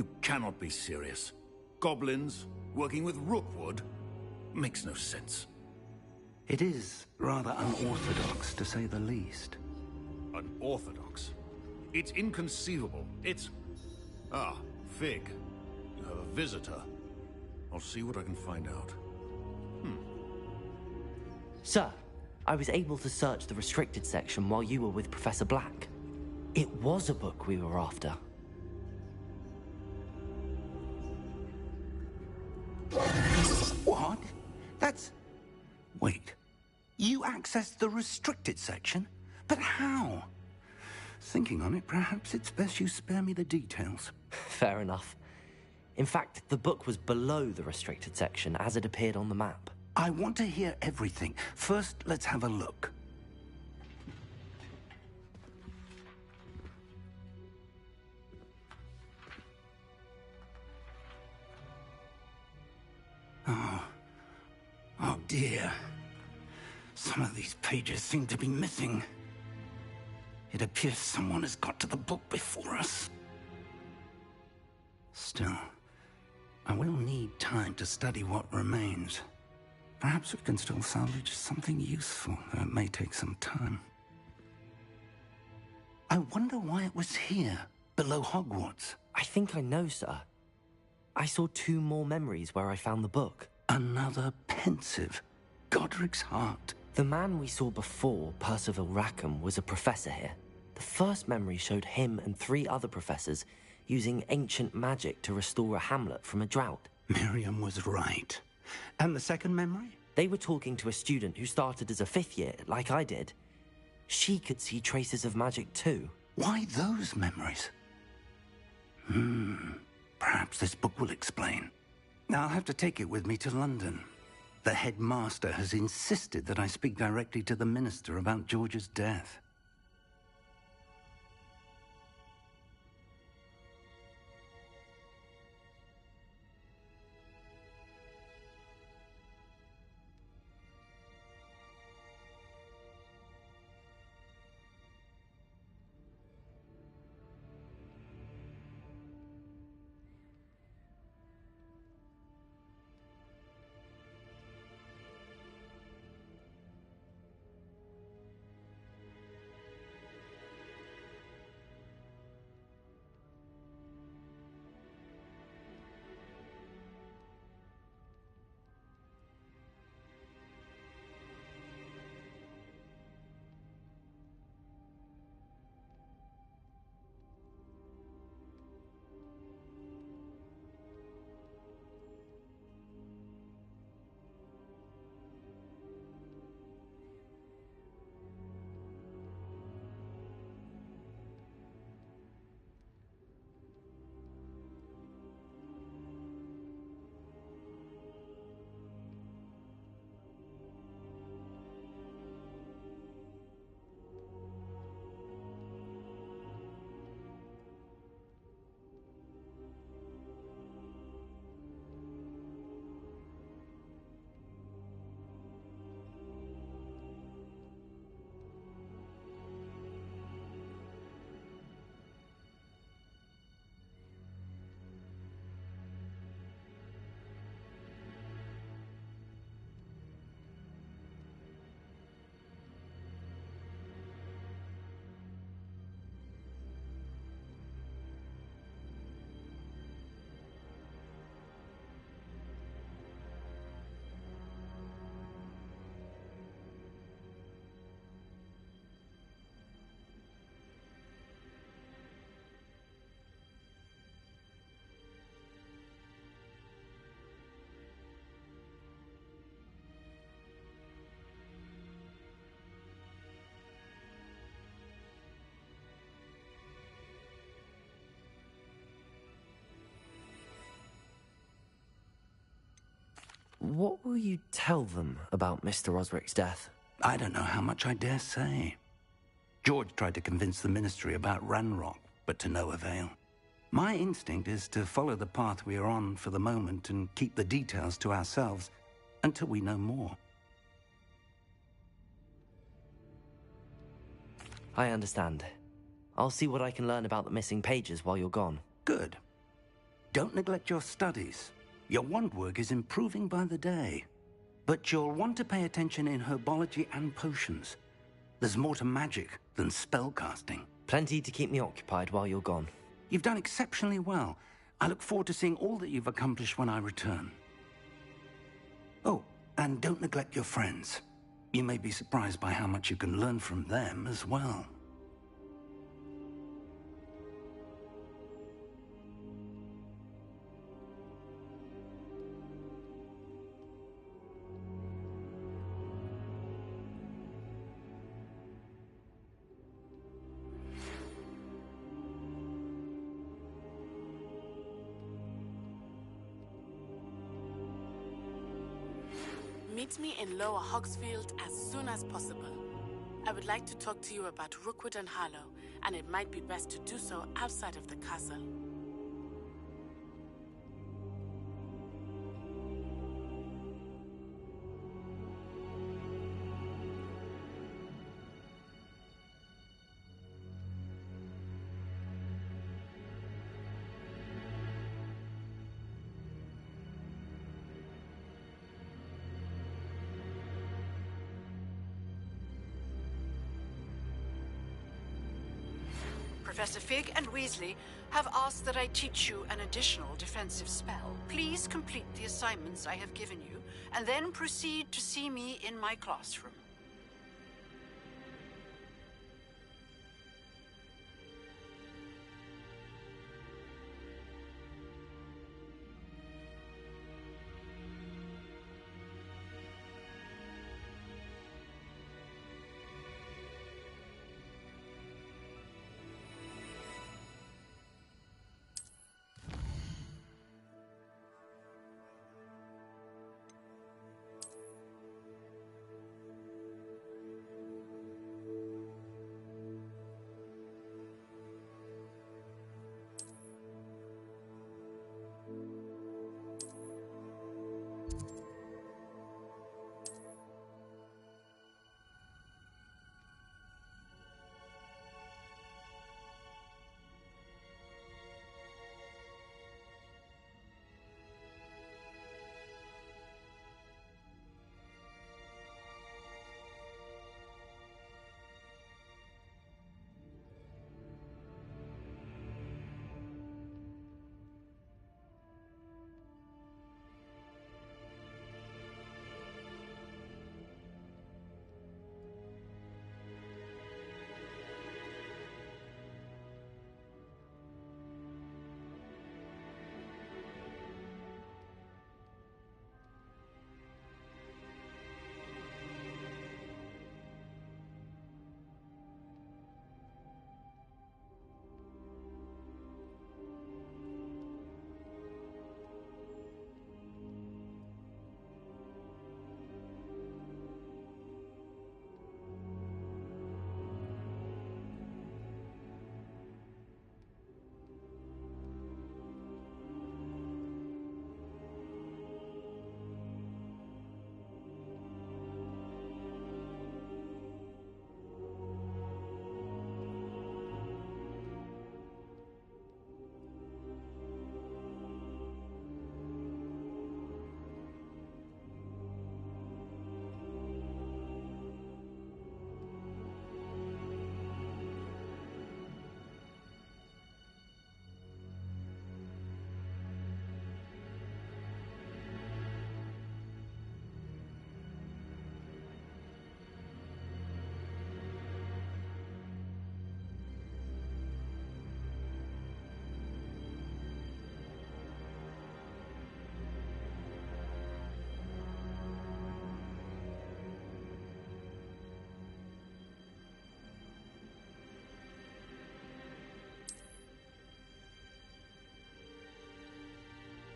You cannot be serious. Goblins, working with Rookwood? Makes no sense. It is rather unorthodox, to say the least. Unorthodox? It's inconceivable. It's... Ah, Fig. You have a visitor. I'll see what I can find out. Sir, I was able to search the restricted section while you were with Professor Black. It was a book we were after. What? That's... Wait. You accessed the restricted section? But how? Thinking on it, perhaps it's best you spare me the details. Fair enough. In fact, the book was below the restricted section as it appeared on the map. I want to hear everything. First, let's have a look. Oh dear. Some of these pages seem to be missing. It appears someone has got to the book before us. Still, I will need time to study what remains. Perhaps we can still salvage something useful, though it may take some time. I wonder why it was here, below Hogwarts. I think I know, sir. I saw 2 more memories where I found the book. Another pensive. Godric's heart. The man we saw before, Percival Rackham, was a professor here. The first memory showed him and 3 other professors using ancient magic to restore a hamlet from a drought. Miriam was right. And the second memory? They were talking to a student who started as a 5th year, like I did. She could see traces of magic too. Why those memories? Perhaps this book will explain. Now I'll have to take it with me to London. The headmaster has insisted that I speak directly to the minister about George's death. What will you tell them about Mr. Osric's death? I don't know how much I dare say. George tried to convince the ministry about Ranrock, but to no avail. My instinct is to follow the path we are on for the moment and keep the details to ourselves until we know more. I understand. I'll see what I can learn about the missing pages while you're gone. Good. Don't neglect your studies. Your wand work is improving by the day. But you'll want to pay attention in herbology and potions. There's more to magic than spellcasting. Plenty to keep me occupied while you're gone. You've done exceptionally well. I look forward to seeing all that you've accomplished when I return. Oh, and don't neglect your friends. You may be surprised by how much you can learn from them as well. Meet me in Lower Hogsfield as soon as possible. I would like to talk to you about Rookwood and Harlow, and it might be best to do so outside of the castle. Professor Fig and Weasley have asked that I teach you an additional defensive spell. Please complete the assignments I have given you, and then proceed to see me in my classroom.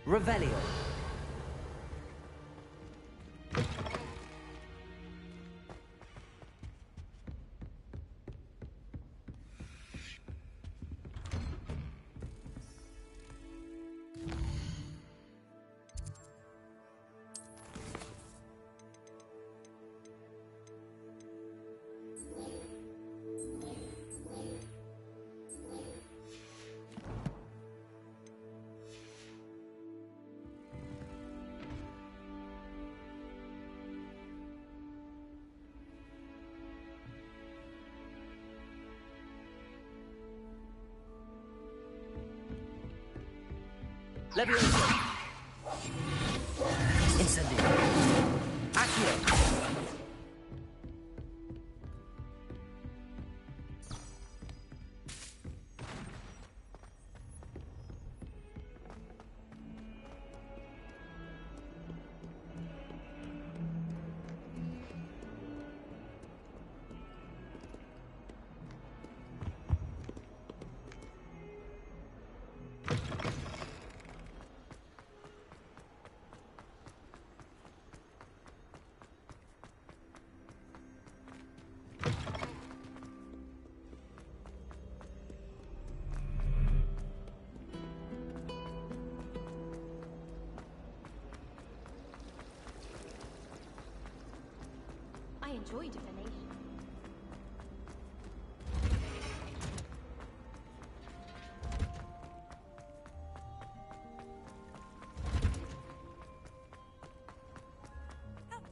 Revelio. Levioso! Incendio! Accio! I enjoy divination. That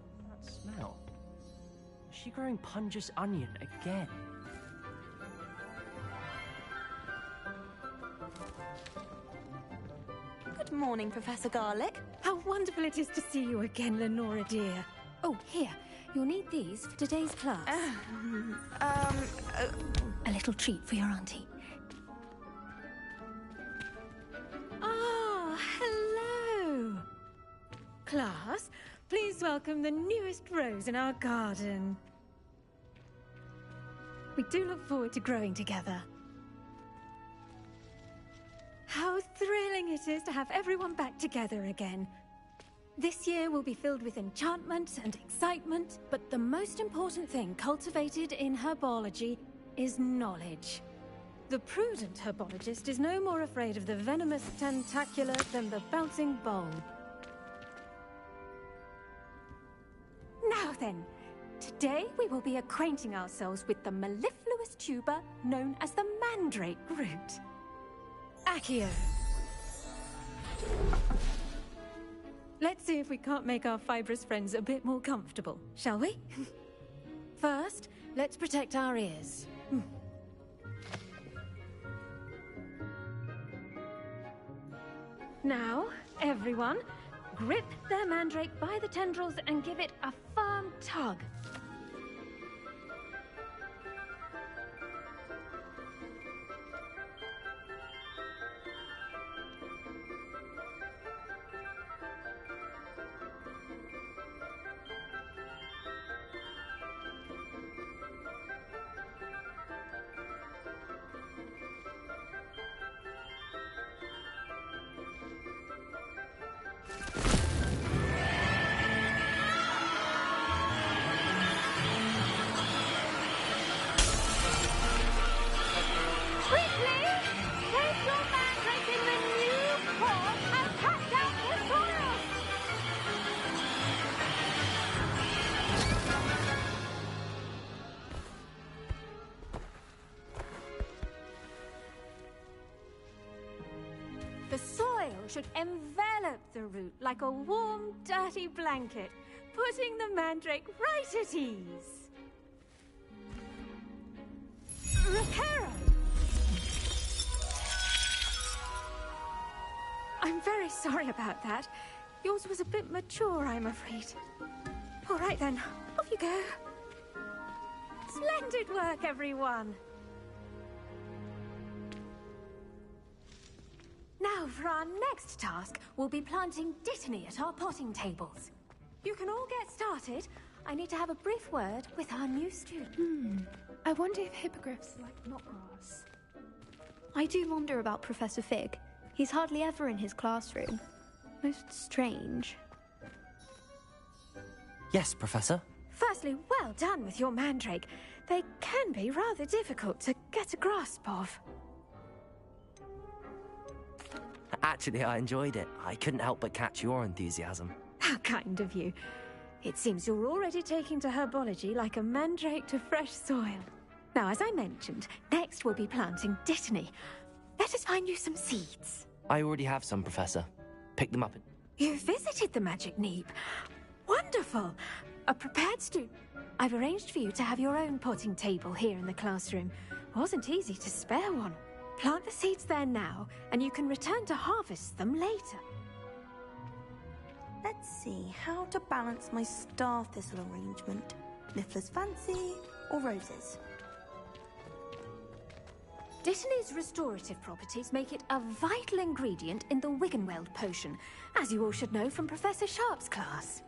smell. Is she growing Punja's onion again? Good morning, Professor Garlick. How wonderful it is to see you again, Lenora dear. Oh, here. You'll need these for today's class. A little treat for your auntie. Ah, hello. Class, please welcome the newest rose in our garden. We do look forward to growing together. How thrilling it is to have everyone back together again. This year will be filled with enchantment and excitement, but the most important thing cultivated in herbology is knowledge. The prudent herbologist is no more afraid of the venomous tentacula than the bouncing bowl. Now then, today we will be acquainting ourselves with the mellifluous tuber known as the mandrake root. Accio. Let's see if we can't make our fibrous friends a bit more comfortable, shall we? First, let's protect our ears. Now, everyone, grip their mandrake by the tendrils and give it a firm tug. The soil should envelop the root like a warm, dirty blanket, putting the mandrake right at ease. Reparo! I'm very sorry about that. Yours was a bit mature, I'm afraid. All right then, off you go. Splendid work, everyone! Now, for our next task, we'll be planting dittany at our potting tables. You can all get started. I need to have a brief word with our new student. I wonder if hippogriffs like knotgrass. I do wonder about Professor Fig. He's hardly ever in his classroom. Most strange. Yes, Professor. Firstly, well done with your mandrake. They can be rather difficult to get a grasp of. Actually, I enjoyed it. I couldn't help but catch your enthusiasm. How kind of you. It seems you're already taking to herbology like a mandrake to fresh soil. Now, as I mentioned, next we'll be planting dittany. Let us find you some seeds. I already have some, Professor. Pick them up. You visited the Magic Neep. Wonderful. A prepared student. I've arranged for you to have your own potting table here in the classroom. Wasn't easy to spare one. Plant the seeds there now, and you can return to harvest them later. Let's see, how to balance my star thistle arrangement. Niffler's fancy or roses? Dittany's restorative properties make it a vital ingredient in the Wiggenweld potion, as you all should know from Professor Sharp's class.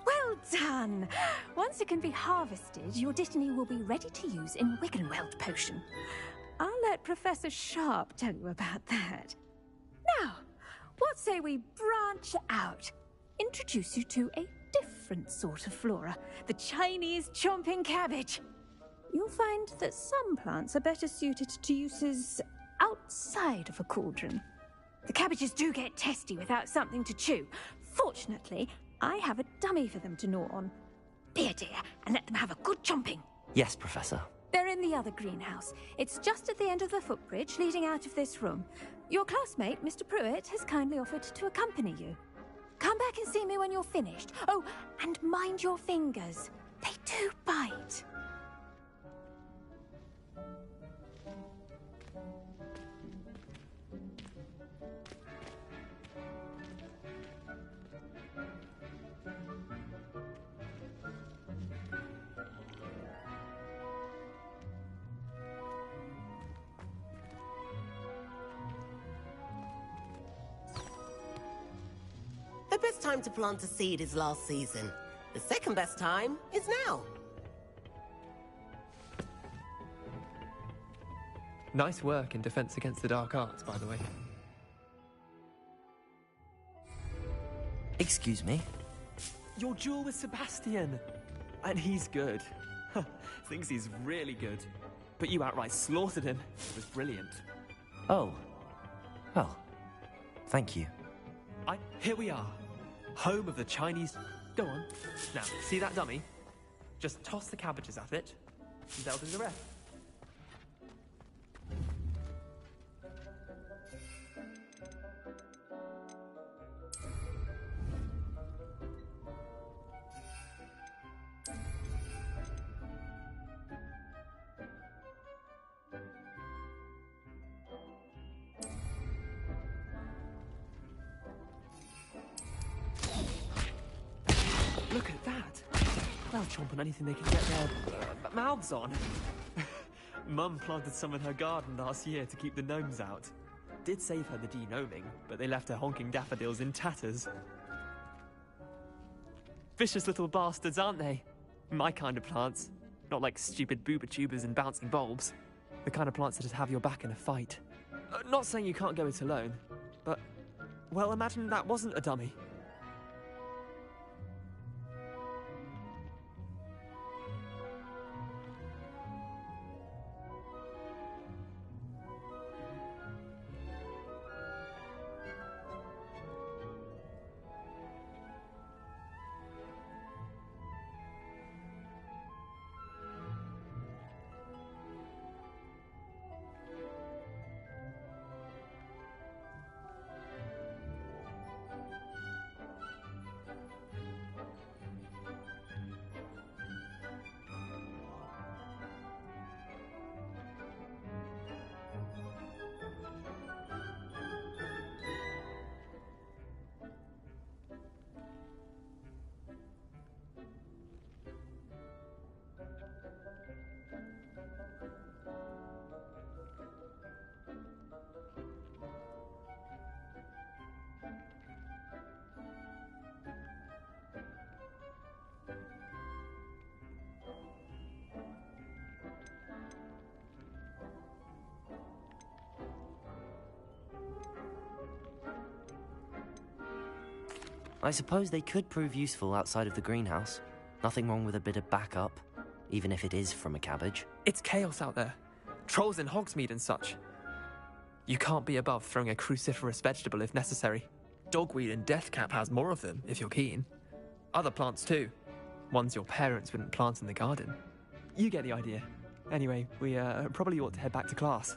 Well done! Once it can be harvested, your Dittany will be ready to use in Wiggenweld potion. I'll let Professor Sharp tell you about that. Now, what say we branch out? Introduce you to a different sort of flora, the Chinese chomping cabbage. You'll find that some plants are better suited to uses outside of a cauldron. The cabbages do get testy without something to chew. Fortunately, I have a dummy for them to gnaw on. Be a dear and let them have a good chomping. Yes, Professor. They're in the other greenhouse. It's just at the end of the footbridge leading out of this room. Your classmate, Mr. Pruitt, has kindly offered to accompany you. Come back and see me when you're finished. Oh, and mind your fingers. They do bite. The best time to plant a seed is last season. The second best time is now. Nice work in Defense Against the Dark Arts, by the way. Excuse me? Your duel with Sebastian! And he's good. Thinks he's really good. But you outright slaughtered him. It was brilliant. Oh. Well, thank you. Here we are. Home of the Chinese... Go on. Now, see that dummy? Just toss the cabbages at it, and they'll do the rest. Look at that! They'll chomp on anything they can get their mouths on. Mum planted some in her garden last year to keep the gnomes out. Did save her the de-gnoming, but they left her honking daffodils in tatters. Vicious little bastards, aren't they? My kind of plants. Not like stupid booba tubers and bouncing bulbs. The kind of plants that just have your back in a fight. Not saying you can't go it alone, but... well, imagine that wasn't a dummy. I suppose they could prove useful outside of the greenhouse. Nothing wrong with a bit of backup, even if it is from a cabbage. It's chaos out there. Trolls in Hogsmeade and such. You can't be above throwing a cruciferous vegetable if necessary. Dogweed and deathcap has more of them, if you're keen. Other plants too. Ones your parents wouldn't plant in the garden. You get the idea. Anyway, we probably ought to head back to class.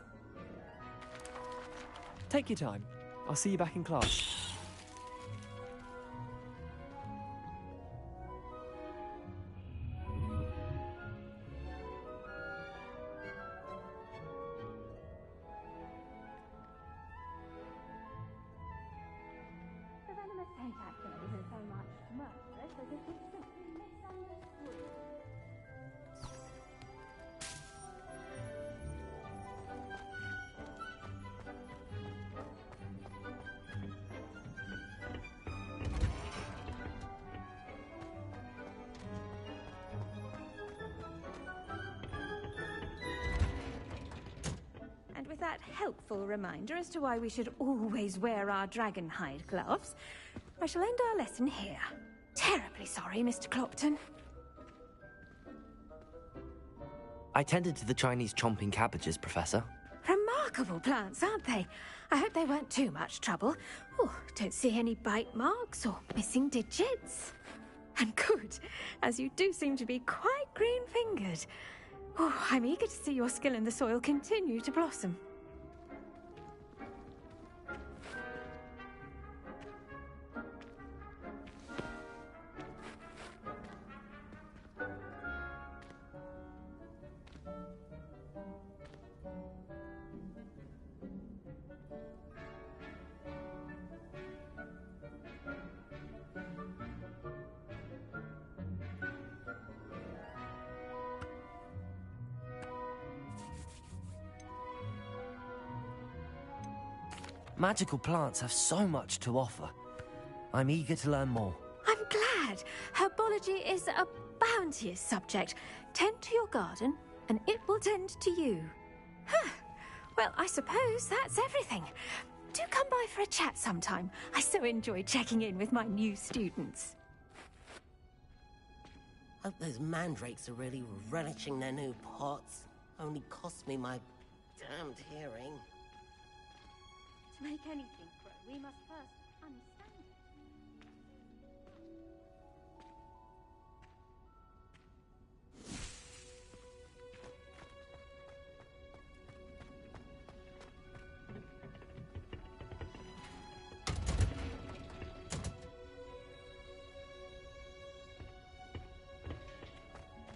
Take your time. I'll see you back in class. The venomous taint actually isn't so much murderous as it is simply misunderstood. And with that helpful reminder as to why we should always wear our dragon hide gloves, I shall end our lesson here. Terribly sorry, Mr. Clopton. I tended to the Chinese chomping cabbages, Professor. Remarkable plants, aren't they? I hope they weren't too much trouble. Oh, don't see any bite marks or missing digits. And good, as you do seem to be quite green-fingered. Oh, I'm eager to see your skill in the soil continue to blossom. Magical plants have so much to offer. I'm eager to learn more. I'm glad. Herbology is a bounteous subject. Tend to your garden, and it will tend to you. Huh. Well, I suppose that's everything. Do come by for a chat sometime. I so enjoy checking in with my new students. Hope those mandrakes are really relishing their new pots. Only cost me my damned hearing. To make anything grow, we must first understand it.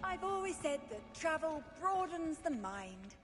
I've always said that travel broadens the mind.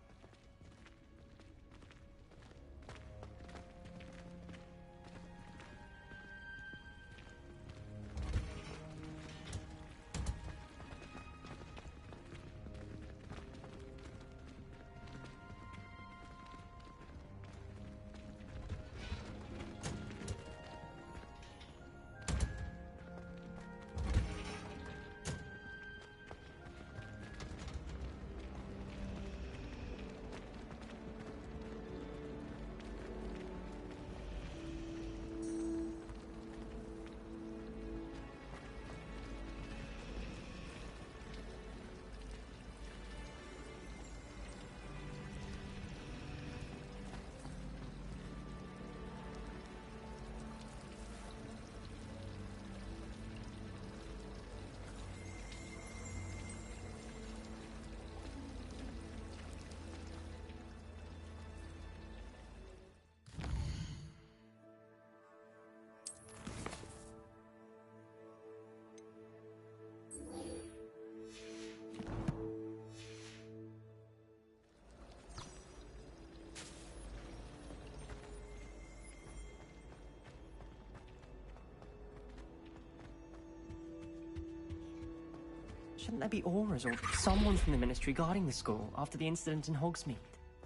Shouldn't there be auras or someone from the Ministry guarding the school after the incident in Hogsmeade?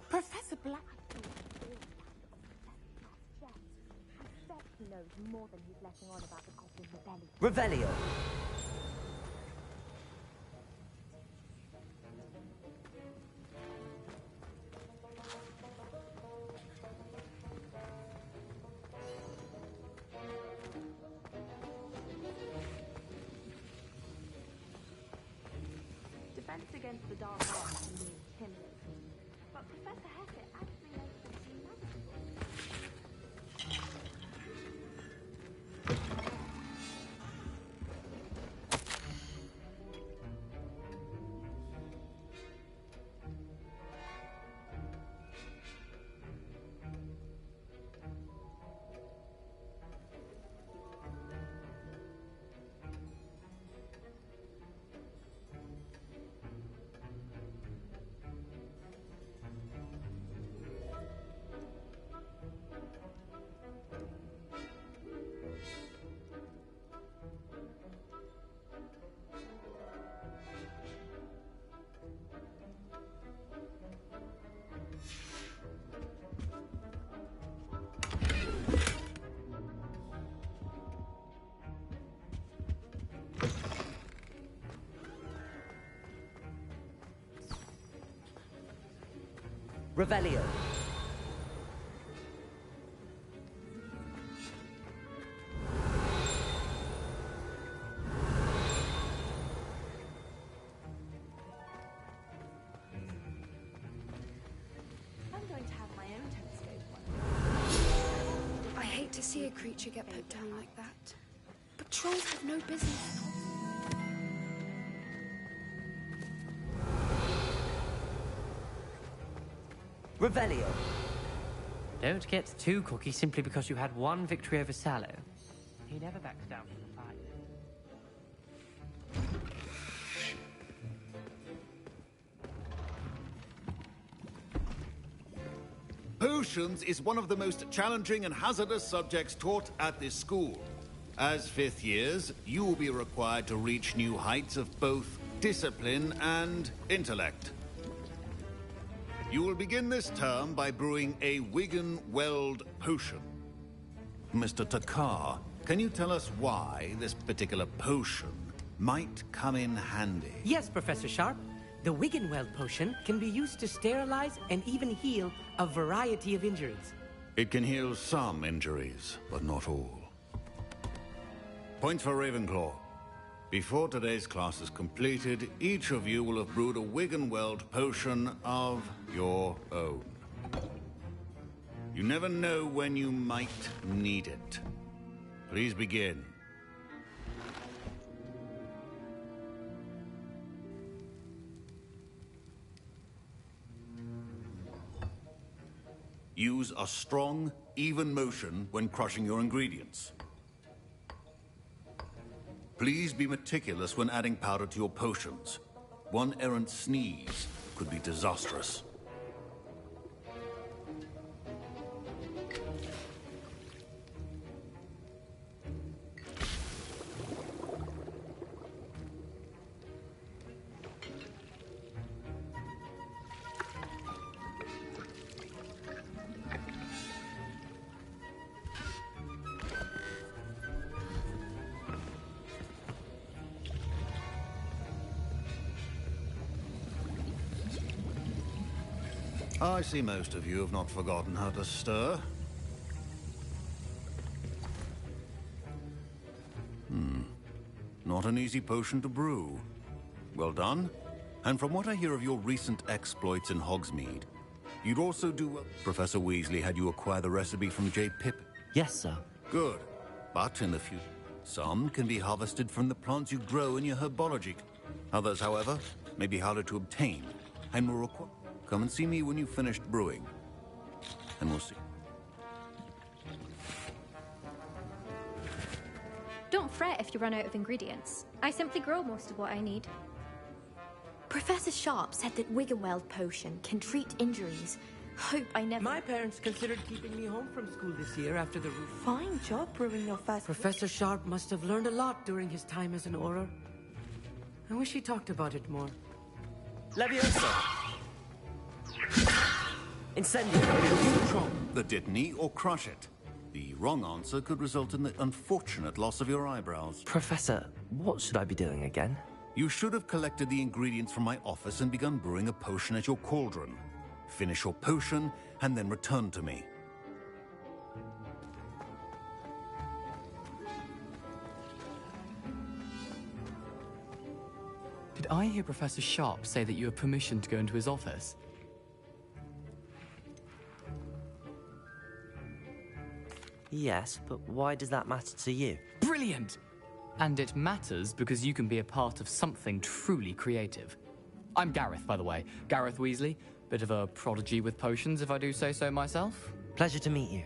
Professor Black. He knows more than he's letting on about the Goblin Rebellion. Revelio. Defense against the dark arts can be intimidating, but Professor Hackett actually makes it seem manageable. Revelio. I'm going to have my own telescope one. I hate to see a creature get put down like that. But trolls have no business. Revelio. Don't get too cocky simply because you had one victory over Sallow. He never backs down from the fight. Potions is one of the most challenging and hazardous subjects taught at this school. As fifth years, you will be required to reach new heights of both discipline and intellect. You will begin this term by brewing a Wigan-Weld potion. Mr. Takar, can you tell us why this particular potion might come in handy? Yes, Professor Sharp. The Wigan-Weld potion can be used to sterilize and even heal a variety of injuries. It can heal some injuries, but not all. Points for Ravenclaw. Before today's class is completed, each of you will have brewed a Wigan-Weld potion of your own. You never know when you might need it. Please begin. Use a strong, even motion when crushing your ingredients. Please be meticulous when adding powder to your potions. One errant sneeze could be disastrous. I see most of you have not forgotten how to stir. Not an easy potion to brew. Well done. And from what I hear of your recent exploits in Hogsmeade, you'd also do well. Professor Weasley had you acquire the recipe from J. Pippin. Yes, sir. Good. But in the future, some can be harvested from the plants you grow in your herbology. Others, however, may be harder to obtain and will require... Come and see me when you've finished brewing, and we'll see. Don't fret if you run out of ingredients. I simply grow most of what I need. Professor Sharp said that Wigan-Weld potion can treat injuries. Hope I never... My parents considered keeping me home from school this year after the roof. Fine job brewing your first... Professor Sharp must have learned a lot during his time as an Auror. I wish he talked about it more. Leviosa. Incendio. Chop the Dittany or crush it. The wrong answer could result in the unfortunate loss of your eyebrows. Professor, what should I be doing again? You should have collected the ingredients from my office and begun brewing a potion at your cauldron. Finish your potion and then return to me. Did I hear Professor Sharp say that you have permission to go into his office? Yes, but why does that matter to you? Brilliant! And it matters because you can be a part of something truly creative. I'm Gareth, by the way. Gareth Weasley. Bit of a prodigy with potions, if I do say so myself. Pleasure to meet you.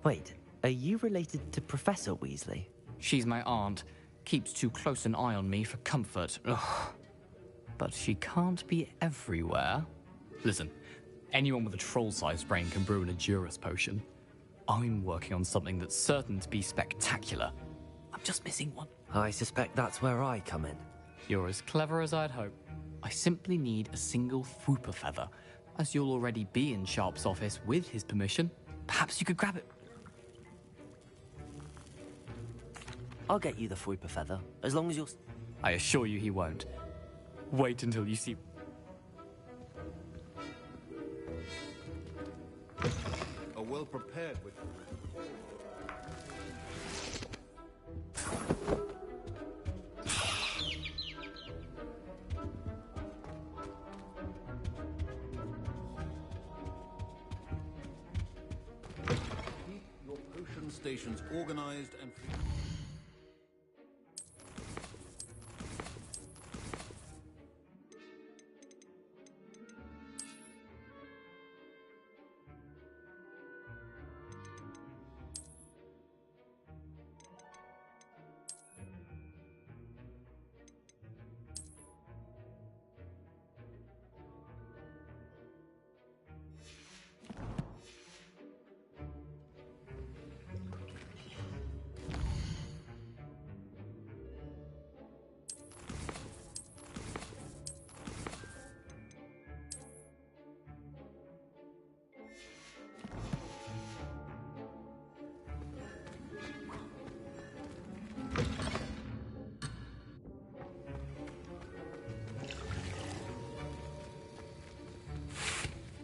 Wait, are you related to Professor Weasley? She's my aunt. Keeps too close an eye on me for comfort. Ugh. But she can't be everywhere. Listen, anyone with a troll-sized brain can brew an Edurus potion. I'm working on something that's certain to be spectacular. I'm just missing one. I suspect that's where I come in. You're as clever as I'd hope. I simply need a single Fwooper feather. As you'll already be in Sharp's office with his permission, perhaps you could grab it. I'll get you the Fwooper feather, as long as you're... I assure you he won't. Wait until you see... well prepared with... Keep your potion stations organized and...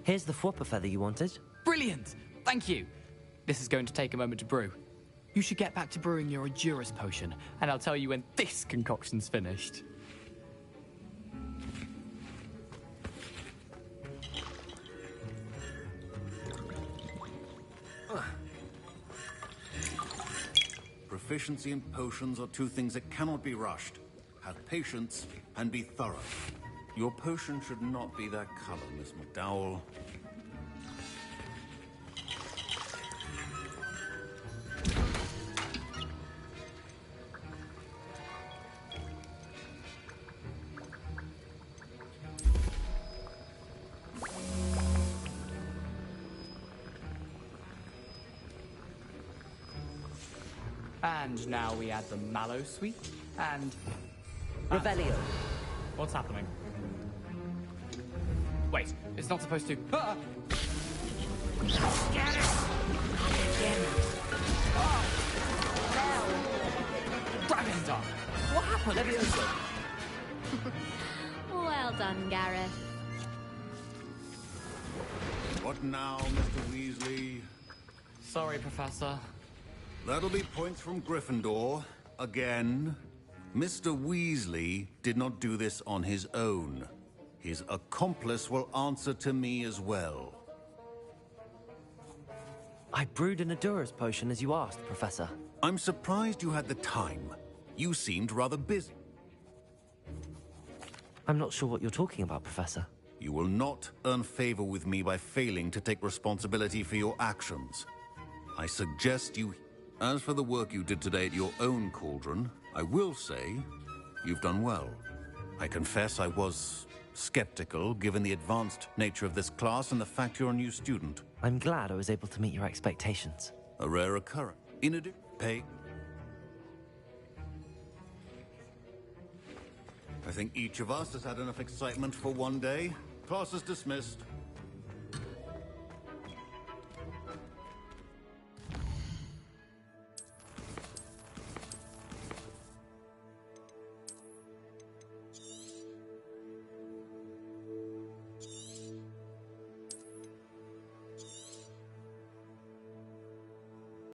Here's the Whopper feather you wanted. Brilliant! Thank you! This is going to take a moment to brew. You should get back to brewing your Edurus potion, and I'll tell you when this concoction's finished. Proficiency in potions are two things that cannot be rushed. Have patience and be thorough. Your potion should not be that color, Miss McDowell. And now we add the mallow sweet and... Revelio. What's happening? Wait, it's not supposed to... Ah! Get it! Ravenstar! What happened? Levioso. Well done, Gareth. What now, Mr. Weasley? Sorry, Professor. That'll be points from Gryffindor. Again. Mr. Weasley did not do this on his own. His accomplice will answer to me as well. I brewed an Edurus potion as you asked, Professor. I'm surprised you had the time. You seemed rather busy. I'm not sure what you're talking about, Professor. You will not earn favor with me by failing to take responsibility for your actions. I suggest you... As for the work you did today at your own cauldron, I will say you've done well. I confess I was skeptical, given the advanced nature of this class and the fact you're a new student. I'm glad I was able to meet your expectations. A rare occurrence. In addition, pay. I think each of us has had enough excitement for one day. Class is dismissed.